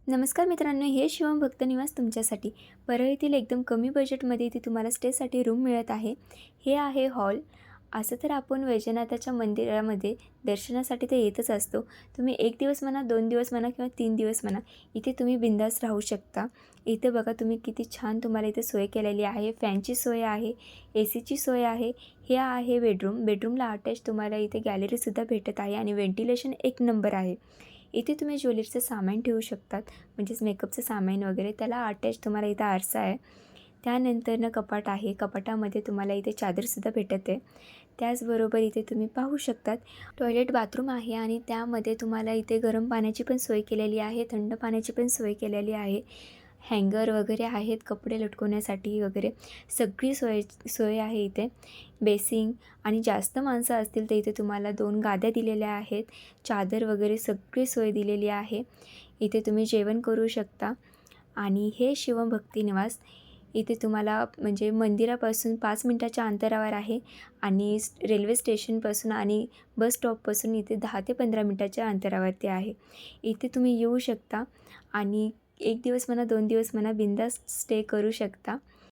नमस्कार मित्रांनो, हे शिवम भक्त निवास तुमच्यासाठी. परळीतील एकदम कमी बजेटमध्ये इथे तुम्हाला स्टेसाठी रूम मिळत आहे. हे आहे हॉल. असं तर आपण वैजनाथाच्या मंदिरामध्ये दर्शनासाठी तर येतच असतो. तुम्ही 1 दिवस म्हणा, 2 दिवस म्हणा किंवा 3 दिवस म्हणा, इथे तुम्ही बिंदास राहू शकता. इथे बघा तुम्ही किती छान तुम्हाला इथे सोय केलेली आहे. फॅनची सोय आहे, एसीची सोय आहे. हे आहे बेडरूम. बेडरूमला अटॅच तुम्हाला इथे गॅलरीसुद्धा भेटत आहे आणि व्हेंटिलेशन एक नंबर आहे. इथे तुम्ही ज्वेलरीचं सामान ठेवू शकतात, म्हणजेच मेकअपचं सामान वगैरे. त्याला अटॅच तुम्हाला इथं आरसा आहे. त्यानंतरनं कपाट आहे. कपाटामध्ये तुम्हाला इथे चादरसुद्धा भेटत आहे. त्याचबरोबर इथे तुम्ही पाहू शकतात टॉयलेट बाथरूम आहे आणि त्यामध्ये तुम्हाला इथे गरम पाण्याची पण सोय केलेली आहे, थंड पाण्याची पण सोय केलेली आहे. हँगर वगैरे आहेत कपडे लटकवण्यासाठी वगैरे, सगळी सोय सोय आहे इथे. बेसिंग आणि जास्त माणसं असतील तर इथे तुम्हाला 2 गाद्या दिलेल्या आहेत. चादर वगैरे सगळी सोय दिलेली आहे. इथे तुम्ही जेवण करू शकता. आणि हे शिवम भक्ती निवास इथे तुम्हाला म्हणजे मंदिरापासून 5 मिनिटाच्या अंतरावर आहे आणि रेल्वे स्टेशनपासून आणि बस स्टॉपपासून इथे 10 ते 15 मिनिटाच्या अंतरावरती आहे. इथे तुम्ही येऊ शकता आणि 1 दिवस म्हणा, 2 दिवस म्हणा, बिनधास्त स्टे करू शकता.